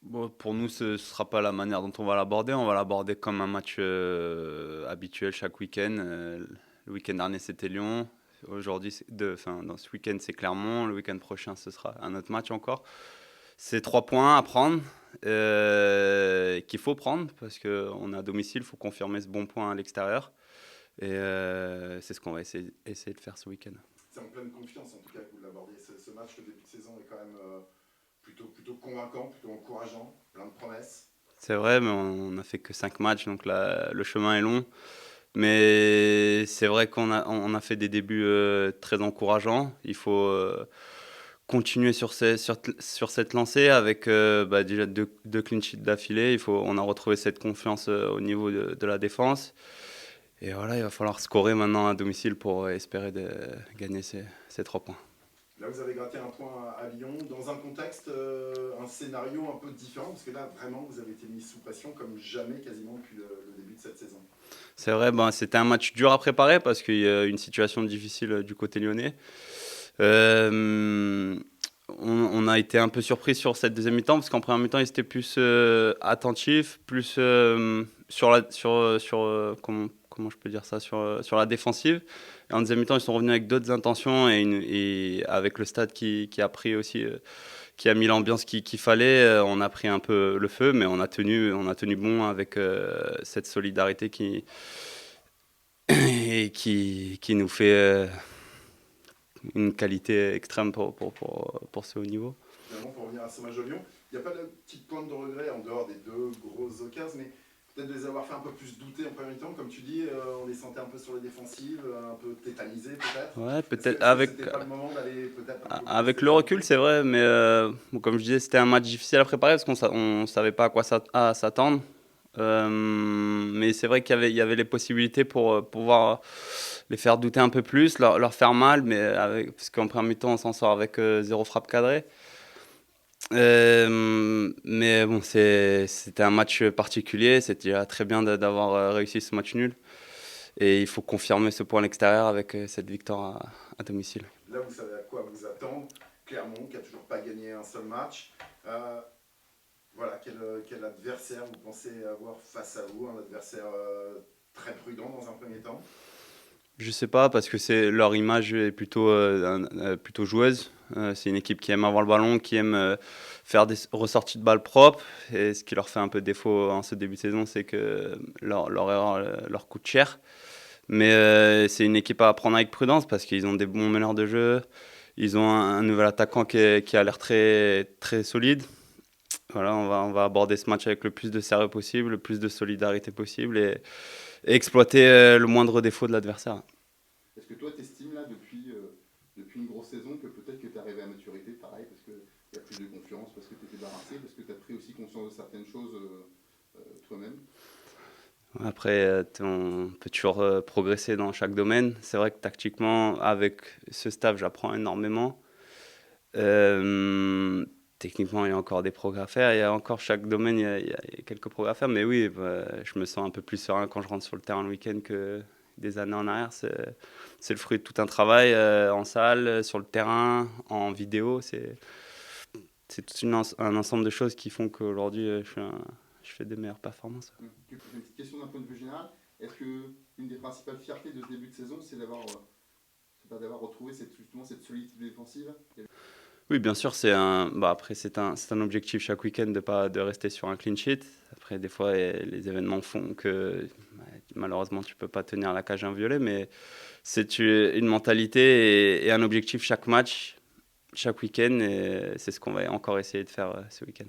Bon, pour nous, ce ne sera pas la manière dont on va l'aborder. On va l'aborder comme un match habituel chaque week-end. Le week-end dernier, c'était Lyon. Aujourd'hui, enfin, dans ce week-end, c'est Clermont. Le week-end prochain, ce sera un autre match encore. C'est 3 points à prendre, qu'il faut prendre parce qu'on est à domicile. Il faut confirmer ce bon point à l'extérieur. Et c'est ce qu'on va essayer de faire ce week-end. C'est en pleine confiance en tout cas que vous l'abordez. Ce match, le début de saison est quand même plutôt convaincant, plutôt encourageant, plein de promesses. C'est vrai, mais on n'a fait que 5 matchs, donc le chemin est long. Mais c'est vrai qu'on a fait des débuts très encourageants. Il faut continuer sur cette lancée avec déjà deux clean sheets d'affilée. On a retrouvé cette confiance au niveau de la défense. Et voilà, il va falloir scorer maintenant à domicile pour espérer gagner ces 3 points. Là, vous avez gratté un point à Lyon dans un contexte, un scénario un peu différent, parce que là, vraiment, vous avez été mis sous pression comme jamais quasiment depuis le début de cette saison. C'est vrai, ben, c'était un match dur à préparer parce qu'il y a une situation difficile du côté lyonnais. Euh, on a été un peu surpris sur cette deuxième mi-temps parce qu'en première mi-temps, ils étaient plus attentifs, plus comment je peux dire ça, sur la défensive. Et en deuxième mi-temps, ils sont revenus avec d'autres intentions et avec le stade qui a pris aussi, qui a mis l'ambiance qu'il fallait. On a pris un peu le feu, mais on a tenu bon avec cette solidarité qui nous fait une qualité extrême pour ce haut niveau. Finalement, pour revenir à ce match de Lyon, il n'y a pas de petite pointe de regret en dehors des deux grosses occasions, mais peut-être de les avoir fait un peu plus douter en première mi-temps, comme tu dis, on les sentait un peu sur les défensives, un peu tétanisés peut-être. Ouais, Est-ce que peut-être est-ce que c'était pas le moment d'aller peut-être un peu avec booster le ça un recul, peu? c'est vrai, mais bon, comme je disais, c'était un match difficile à préparer parce qu'on savait pas à quoi s'attendre. Mais c'est vrai qu'il y avait les possibilités pour pouvoir les faire douter un peu plus, leur faire mal, mais parce qu'en première mi-temps, on s'en sort avec 0 frappe cadrée. Mais bon, c'était un match particulier. C'était déjà très bien d'avoir réussi ce match nul. Et il faut confirmer ce point à l'extérieur avec cette victoire à domicile. Là, vous savez à quoi vous attendre. Clermont, qui a toujours pas gagné un seul match. Euh, voilà, quel adversaire vous pensez avoir face à vous? Un adversaire très prudent dans un premier temps. Je sais pas parce que leur image est plutôt joueuse. C'est une équipe qui aime avoir le ballon, qui aime faire des ressorties de balles propres. Et ce qui leur fait un peu défaut en ce début de saison, c'est que leur erreur leur coûte cher. Mais c'est une équipe à prendre avec prudence parce qu'ils ont des bons meneurs de jeu. Ils ont un nouvel attaquant qui a l'air très, très solide. Voilà, on va aborder ce match avec le plus de sérieux possible, le plus de solidarité possible et exploiter le moindre défaut de l'adversaire. Est-ce que toi, tu estimes là, depuis une grosse saison, que peut-être que tu es arrivé à maturité, pareil, parce qu'il y a plus de confiance, parce que tu es débarrassé, parce que tu as pris aussi conscience de certaines choses toi-même? Après, on peut toujours progresser dans chaque domaine. C'est vrai que tactiquement, avec ce staff, j'apprends énormément. Euh, Techniquement, il y a encore des progrès à faire. Il y a encore chaque domaine, il y a quelques progrès à faire. Mais oui, je me sens un peu plus serein quand je rentre sur le terrain le week-end que des années en arrière. C'est le fruit de tout un travail en salle, sur le terrain, en vidéo. C'est un ensemble de choses qui font qu'aujourd'hui, je fais des meilleures performances. J'ai une petite question d'un point de vue général. Est-ce que une des principales fiertés de ce début de saison, c'est d'avoir retrouvé justement cette solidité défensive? Oui, bien sûr, après, c'est un objectif chaque week-end de rester sur un clean sheet. Après, des fois, les événements font que malheureusement, tu peux pas tenir la cage inviolée, mais c'est une mentalité et un objectif chaque match, chaque week-end, et c'est ce qu'on va encore essayer de faire ce week-end.